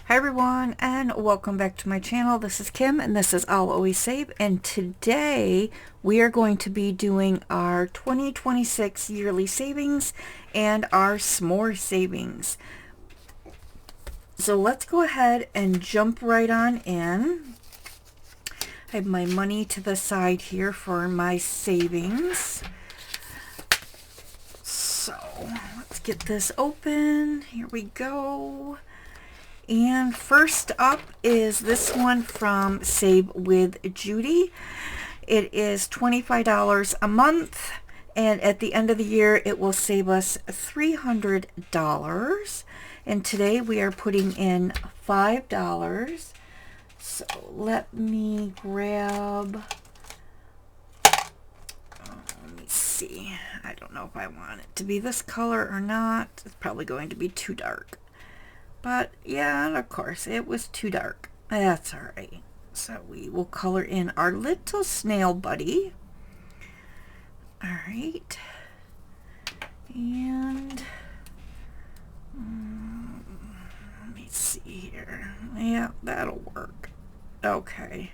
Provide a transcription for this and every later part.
Hi everyone, and welcome back to my channel. This is Kim and this is I'll Always Save, and today we are going to be doing our 2026 yearly savings and our Smore savings. So let's go ahead and jump right on in. I have my money to the side here for my savings. So let's get this open. Here we go. And first up is this one from Save with Judy. It is $25 a month, and at the end of the year it will save us $300. And today we are putting in $5. So let me grab, let me see. I don't know if I want it to be this color or not. It's probably going to be too dark. But yeah, of course, it was too dark. That's all right. So we will color in our little snail buddy. All right. And let me see here. Yeah, that'll work. Okay.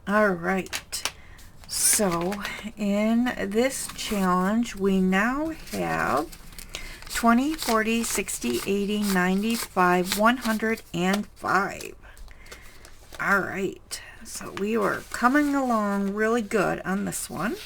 All right. So in this challenge, we now have 20, 40, 60, 80, 95, 105. All right, so we were coming along really good on this one.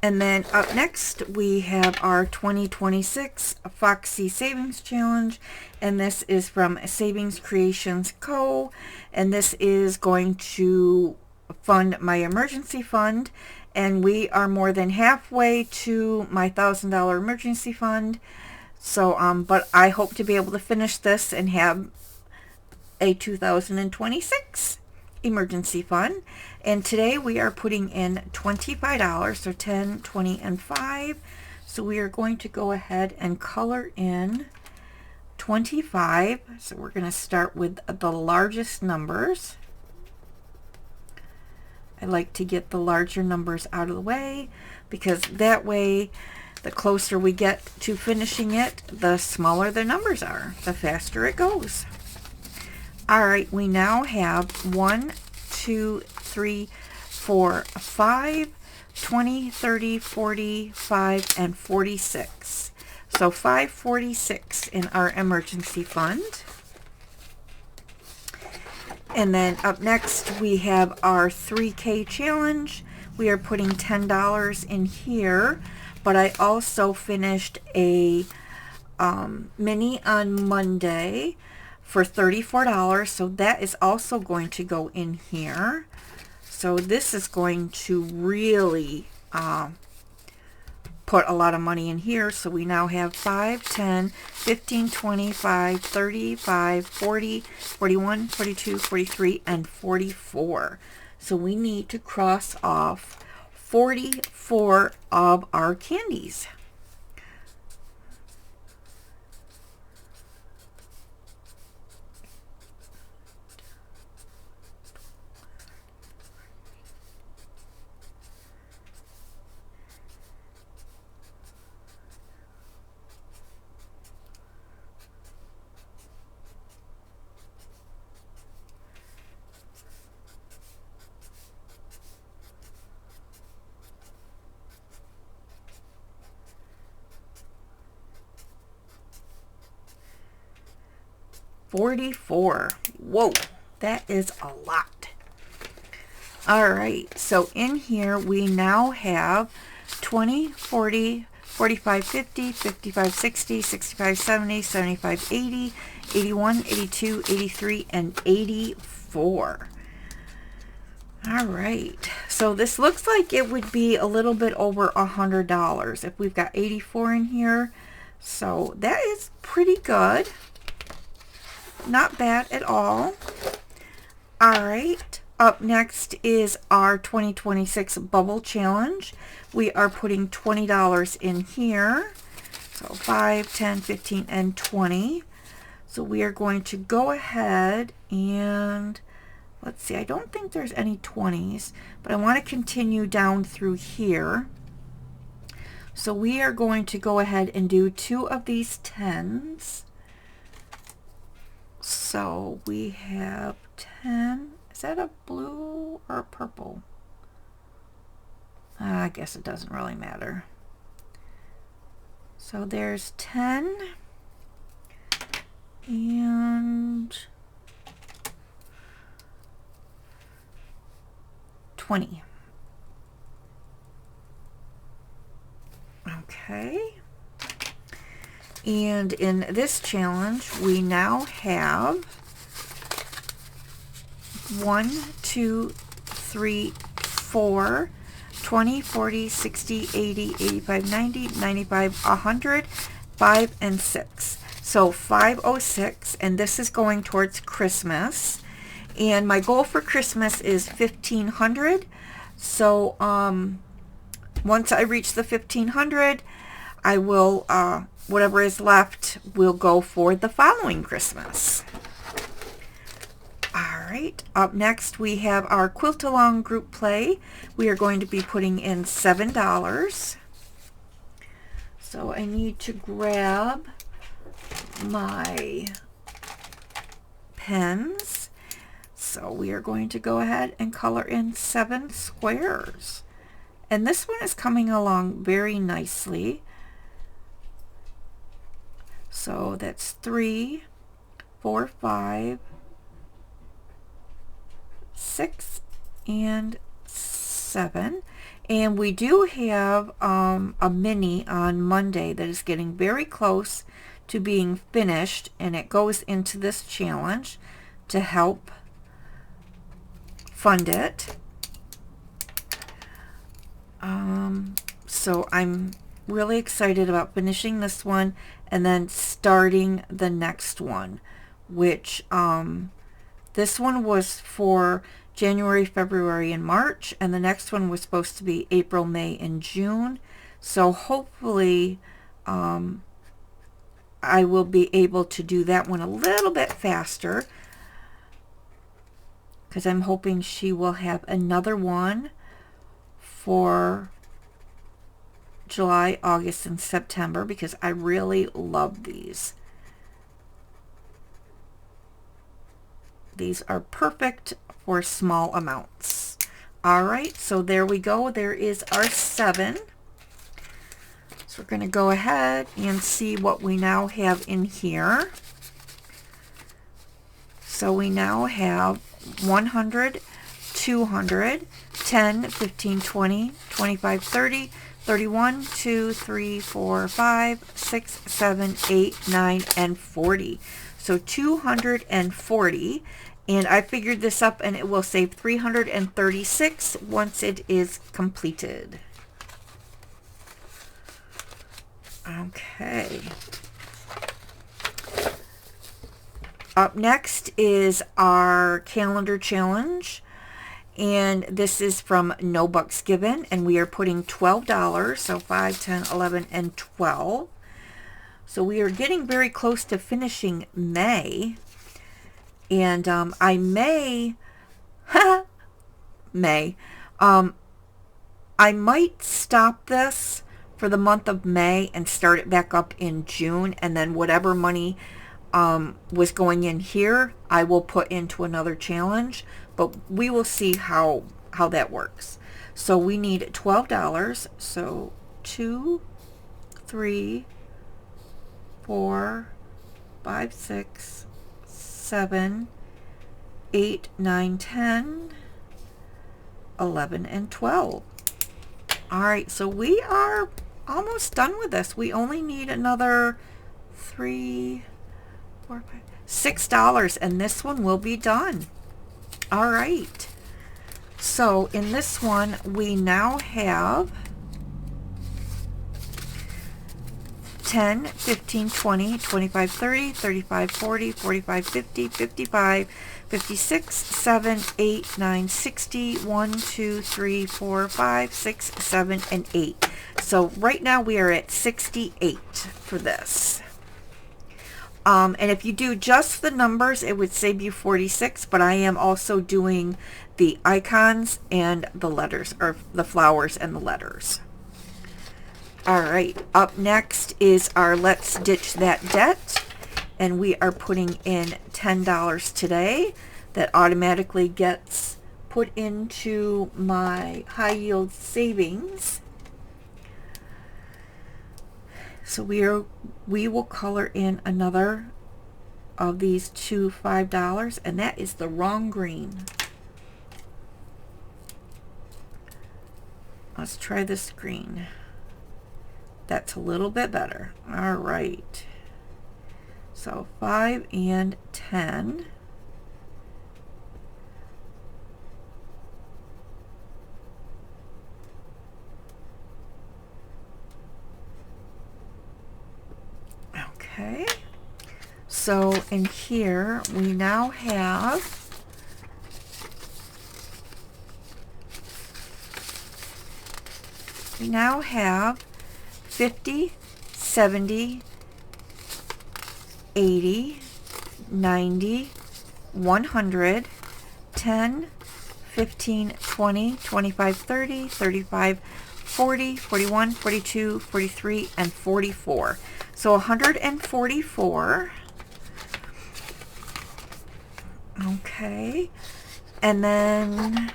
And then up next, we have our 2026 Foxy Savings Challenge, and this is from Savings Creations Co. And this is going to fund my emergency fund, and we are more than halfway to my $1,000 emergency fund. So but I hope to be able to finish this and have a 2026 emergency fund. And today we are putting in $25, so 10, 20, and 5. So we are going to go ahead and color in 25. So we're going to start with the largest numbers. I like to get the larger numbers out of the way, because that way the closer we get to finishing it, the smaller the numbers are, the faster it goes. All right, we now have 1, 2, 3, 4, 5, 20, 30, 40, 5, and 46. So 546 in our emergency fund. And then up next we have our 3K challenge. We are putting $10 in here, but I also finished a mini on Monday for $34, so that is also going to go in here. So this is going to really put a lot of money in here. So we now have 5, 10, 15, 25, 35, 40, 41, 42, 43, and 44. So we need to cross off 44 of our candies. $44. Whoa, that is a lot. All right, so in here we now have 20, 40, 45, 50, 55, 60, 65, 70, 75, 80, 81, 82, 83, and 84. All right, so this looks like it would be a little bit over $100 if we've got 84 in here. So that is pretty good. Not bad at all. All right, up next is our 2026 Bubble Challenge. We are putting $20 in here. So 5, 10, 15, and 20. So we are going to go ahead and, let's see, I don't think there's any 20s, but I want to continue down through here. So we are going to go ahead and do 2 of these 10s. So we have 10. Is that a blue or a purple? I guess it doesn't really matter. So there's 10 and 20. Okay. And in this challenge, we now have 1, 2, 3, 4, 20, 40, 60, 80, 85, 90, 95, 100, 5, and 6. So 506, and this is going towards Christmas. And my goal for Christmas is 1,500. So once I reach the 1,500, I will, whatever is left, will go for the following Christmas. All right, up next we have our Quilt Along group play. We are going to be putting in $7. So I need to grab my pens. So we are going to go ahead and color in 7 squares. And this one is coming along very nicely. So that's 3, 4, 5, 6, and 7. And we do have a mini on Monday that is getting very close to being finished, and it goes into this challenge to help fund it. So I'm really excited about finishing this one and then starting the next one, which this one was for January, February, and March, and the next one was supposed to be April, May, and June. So hopefully I will be able to do that one a little bit faster, because I'm hoping she will have another one for July, August, and September, because I really love these. These are perfect for small amounts. All right, so there we go. There is our 7. So we're going to go ahead and see what we now have in here. So we now have 100, 200, 10, 15, 20, 25, 30, 31, 2, 3, 4, 5, 6, 7, 8, 9, and 40. So 240. And I figured this up, and it will save 336 once it is completed. Okay. Up next is our calendar challenge. And this is from No Bucks Given, and we are putting $12, so 5, 10, 11, and 12. So we are getting very close to finishing May, and I may, I might stop this for the month of May and start it back up in June, and then whatever money was going in here, I will put into another challenge. But we will see how that works. So we need $12. So 2, 3, 4, 5, 6, 7, 8, 9, 10, 11, and 12. All right, so we are almost done with this. We only need another 3, 4, 5, $6, and this one will be done. All right, so in this one we now have 10, 15, 20, 25, 30, 35, 40, 45, 50, 55, 56, 7, 8, 9, 60, 1, 2, 3, 4, 5, 6, 7, and 8. So right now we are at 68 for this. And if you do just the numbers, it would save you 46, but I am also doing the icons and the letters, or the flowers and the letters. All right, up next is our Let's Ditch That Debt. and we are putting in $10 today. That automatically gets put into my high yield savings. So we will color in another of these two $5, and that is the wrong green. Let's try this green. That's a little bit better. All right. So 5 and 10. Okay. So in here we now have we now have 50, 70, 80, 90, 100, 10, 15, 20, 25, 30, 35, 40, 41, 42, 43, and 44. So 144. Okay. And then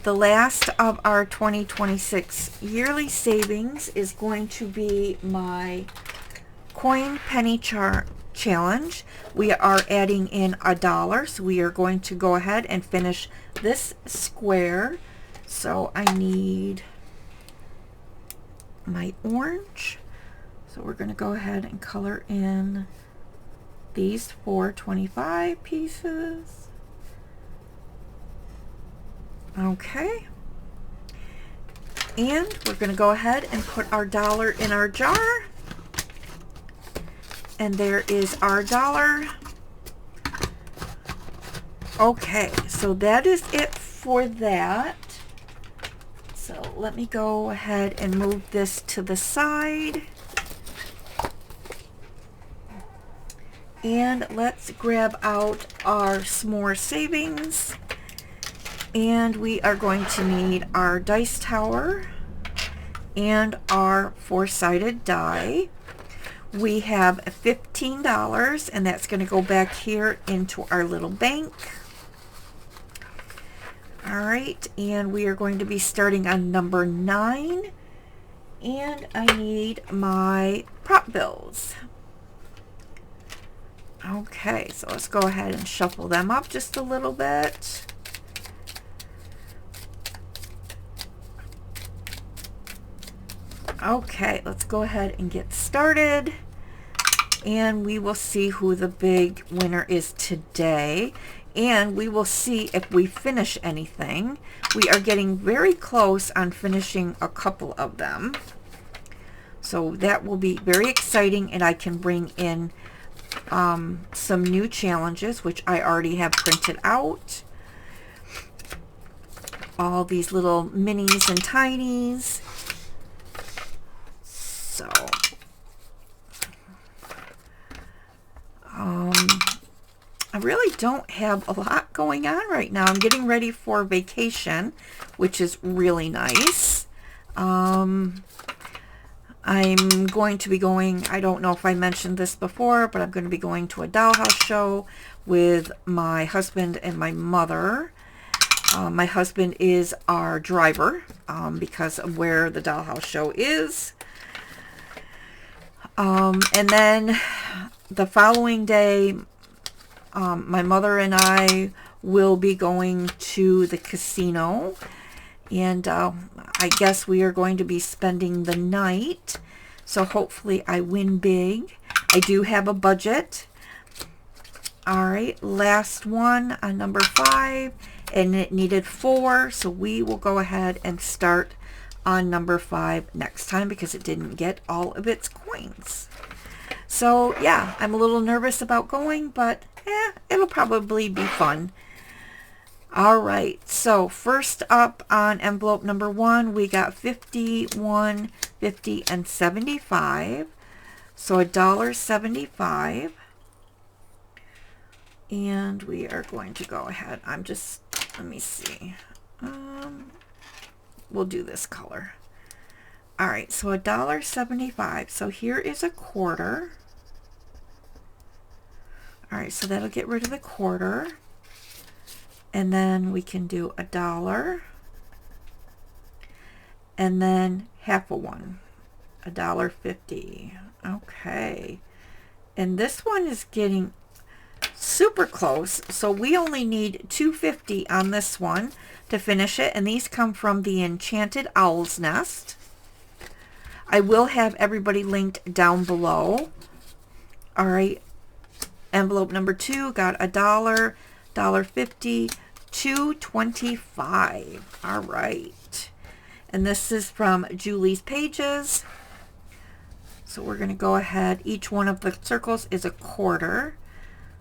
the last of our 2026 yearly savings is going to be my coin penny challenge. We are adding in $1, so we are going to go ahead and finish this square. So I need my orange. So we're going to go ahead and color in these 425 pieces. Okay. And we're going to go ahead and put our dollar in our jar. And there is our dollar. Okay, so that is it for that. So let me go ahead and move this to the side. And let's grab out our Smore savings. And we are going to need our dice tower and our four-sided die. We have $15, and that's going to go back here into our little bank. All right, and we are going to be starting on number 9. And I need my prop bills. Okay, so let's go ahead and shuffle them up just a little bit. Okay, let's go ahead and get started. And we will see who the big winner is today. And we will see if we finish anything. We are getting very close on finishing a couple of them. So that will be very exciting, and I can bring in some new challenges, which I already have printed out. All these little minis and tinies. So, I really don't have a lot going on right now. I'm getting ready for vacation, which is really nice. I'm going to be going, I don't know if I mentioned this before, but I'm going to be going to a dollhouse show with my husband and my mother. My husband is our driver because of where the dollhouse show is. And then the following day, my mother and I will be going to the casino, and I guess we are going to be spending the night, so hopefully I win big. I do have a budget. All right, last one on number 5, and it needed 4, so we will go ahead and start on number 5 next time because it didn't get all of its coins. So yeah, I'm a little nervous about going, but it'll probably be fun. All right, so first up on envelope number 1, we got 51, 50, and 75. So $1.75. And we are going to go ahead. Let me see. We'll do this color. All right, so $1.75. So here is a quarter. All right, so that'll get rid of the quarter. And then we can do $1. And then half a one, $1.50. Okay. And this one is getting super close. So we only need $2.50 on this one to finish it. And these come from the Enchanted Owl's Nest. I will have everybody linked down below. All right. Envelope number 2 got $1, $1.50, $2.25. All right. And this is from Julie's Pages. So we're going to go ahead. Each one of the circles is a quarter.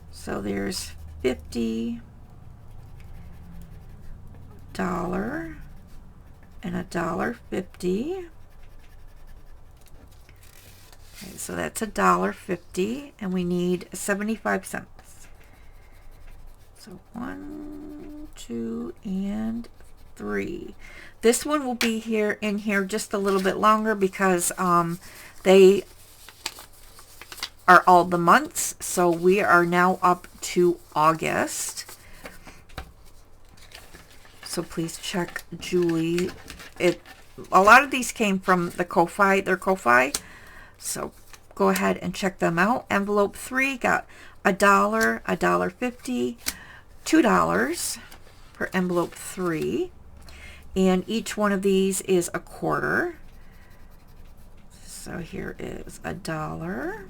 So there's $50 and $1.50. Okay, so that's $1.50, and we need 75 cents. So 1, 2, and 3. This one will be here in here just a little bit longer because they are all the months. So we are now up to August. So please check Julie. A lot of these came from the Ko-Fi, their Ko-Fi. So go ahead and check them out. Envelope 3 got $1, $1.50, $2 for envelope 3. And each one of these is a quarter. So here is $1.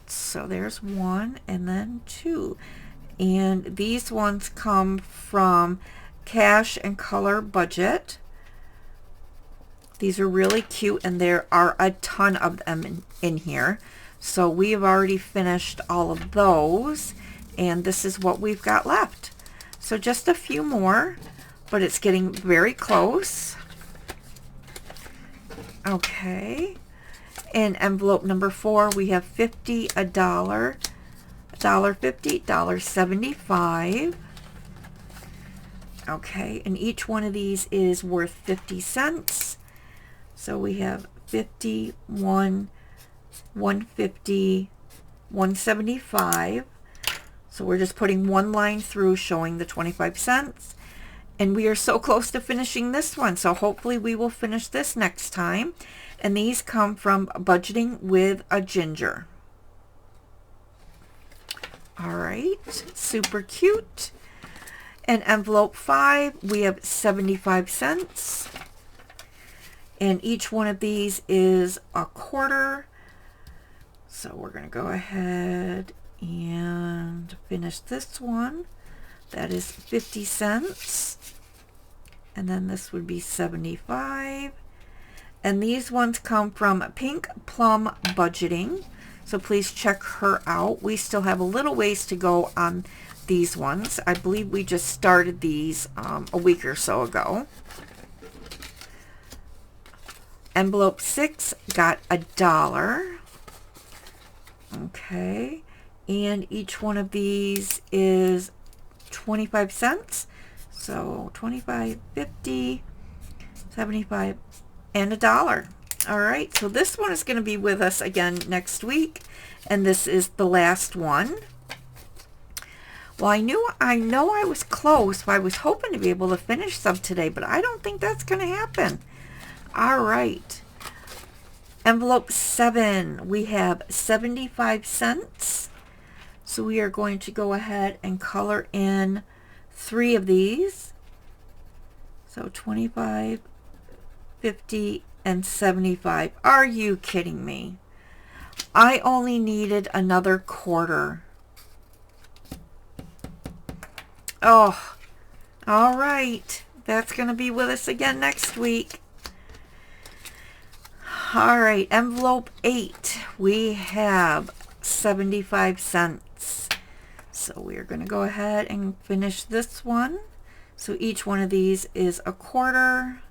So there's 1 and then 2. And these ones come from Cash and Color Budget. These are really cute, and there are a ton of them in here. So we have already finished all of those, and this is what we've got left. So just a few more, but it's getting very close. Okay. In envelope number 4, we have $50, $1, $1.50, $1.75. Okay, and each one of these is worth 50 cents. So we have 50, 150, 175. So we're just putting one line through showing the 25 cents. And we are so close to finishing this one. So hopefully we will finish this next time. And these come from Budgeting with a Ginger. All right, super cute. In envelope 5, we have 75 cents. And each one of these is a quarter. So we're going to go ahead and finish this one. That is 50 cents. And then this would be 75. And these ones come from Pink Plum Budgeting. So please check her out. We still have a little ways to go on these ones. I believe we just started these a week or so ago. Envelope 6 got $1. Okay. And each one of these is 25 cents. So 25, 50, 75, and $1. All right. So this one is going to be with us again next week. And this is the last one. Well, I know I was close. I was hoping to be able to finish some today, but I don't think that's going to happen. All right. Envelope 7, we have 75 cents. So we are going to go ahead and color in 3 of these. So 25, 50, and 75. Are you kidding me? I only needed another quarter. Oh, all right. That's going to be with us again next week. All right, envelope 8, we have 75 cents. So we're going to go ahead and finish this one. So each one of these is a quarter.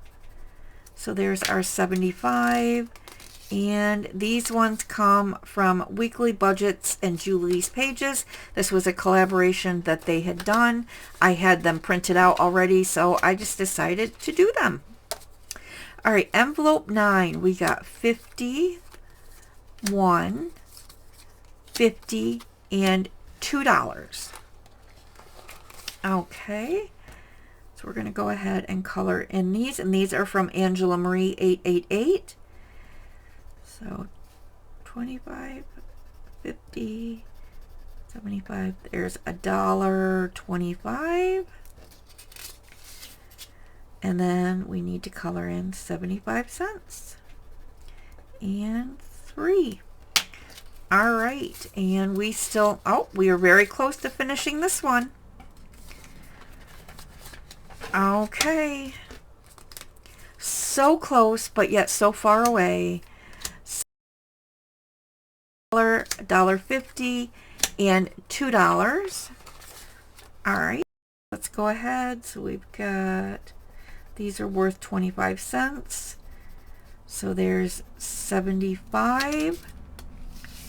So there's our 75. And these ones come from Weekly Budgets and Julie's Pages. This was a collaboration that they had done. I had them printed out already, so I just decided to do them. All right, envelope 9, we got 50, $1, $50, and $2. Okay, so we're going to go ahead and color in these, and these are from Angela Marie 888. So 25, 50, 75, there's $1.25. And then we need to color in 75 cents and 3. All right, and we still, oh, we are very close to finishing this one. Okay, so close, but yet so far away. $1.50 and $2. All right, let's go ahead. So we've got, these are worth 25 cents. So there's 75.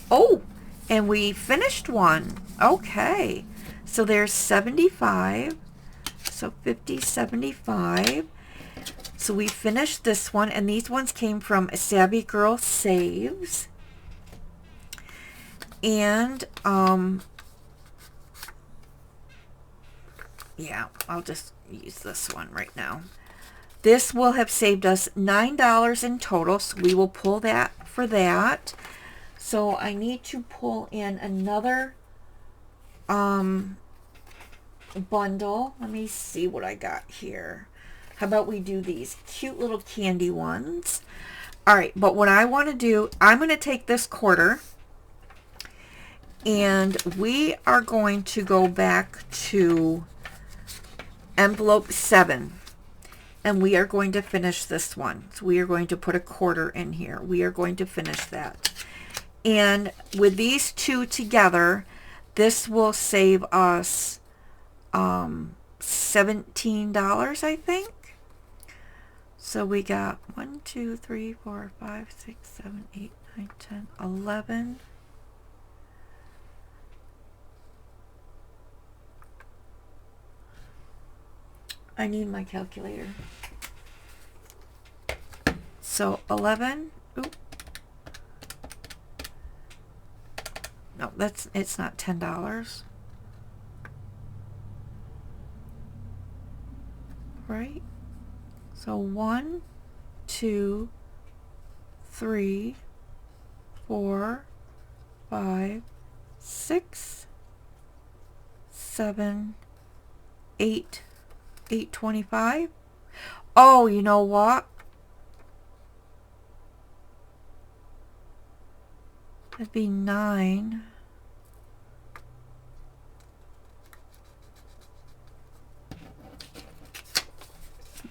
Oh, and we finished one. Okay, so there's 75. So 50, 75. So we finished this one, and these ones came from Savvy Girl Saves. And yeah, I'll just use this one right now. This will have saved us $9 in total, so we will pull that for that. So I need to pull in another bundle. Let me see what I got here. How about we do these cute little candy ones? All right, but what I want to do, I'm going to take this quarter, and we are going to go back to envelope 7, and we are going to finish this one. So we are going to put a quarter in here. We are going to finish that. And with these two together, this will save us $17, I think. So we got 1, 2, 3, 4, 5, 6, 7, 8, 9, 10, 11. I need my calculator. So 11. Oop. No, it's not $10. Right? So 1, 2, 3, 4, 5, 6, 7, 8, 825. Oh, you know what? That'd be 9.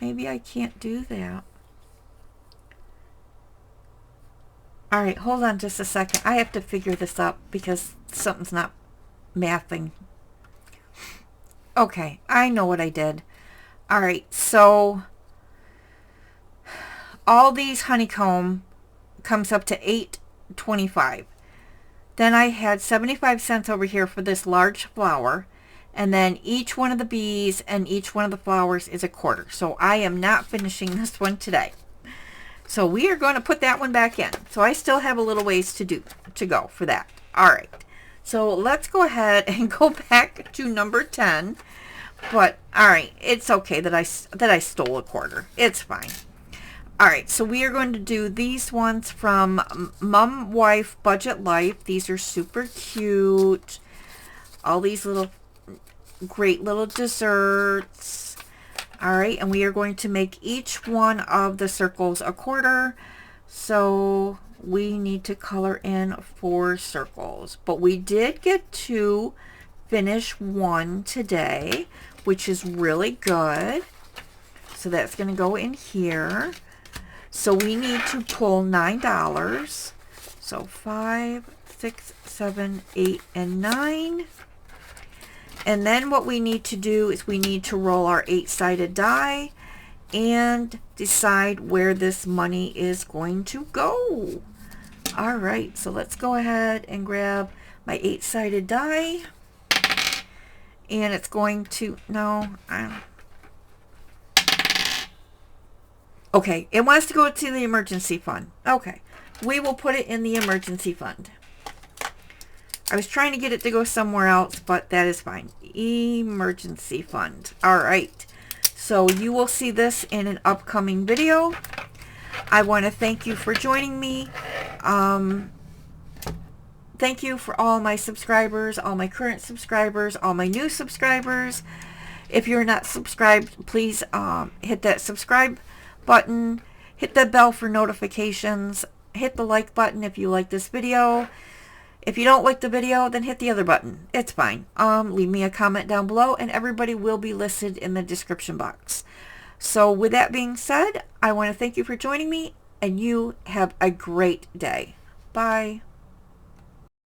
Maybe I can't do that. All right, hold on just a second. I have to figure this up because something's not mathing. Okay, I know what I did. All right, so all these honeycomb comes up to $8.25. Then I had 75 cents over here for this large flower. And then each one of the bees and each one of the flowers is a quarter. So I am not finishing this one today. So we are going to put that one back in. So I still have a little ways to go for that. All right. So let's go ahead and go back to number 10. But all right, it's okay that I stole a quarter. It's fine. All right, so we are going to do these ones from Mom Wife Budget Life. These are super cute. All these little great little desserts. All right, and we are going to make each one of the circles a quarter. So we need to color in 4 circles. But we did get to finish one today, which is really good. So that's going to go in here. So we need to pull $9. So 5, 6, 7, 8, and 9. And then what we need to do is we need to roll our 8-sided die and decide where this money is going to go. All right, so let's go ahead and grab my 8-sided die. And it's going to, okay, it wants to go to the emergency fund. Okay, we will put it in the emergency fund. I was trying to get it to go somewhere else, but that is fine. Emergency fund. All right. So you will see this in an upcoming video. I want to thank you for joining me. Thank you for all my subscribers, all my current subscribers, all my new subscribers. If you're not subscribed, please hit that subscribe button. Hit the bell for notifications. Hit the like button if you like this video. If you don't like the video, then hit the other button. It's fine. Leave me a comment down below, and everybody will be listed in the description box. So with that being said, I want to thank you for joining me, and you have a great day. Bye.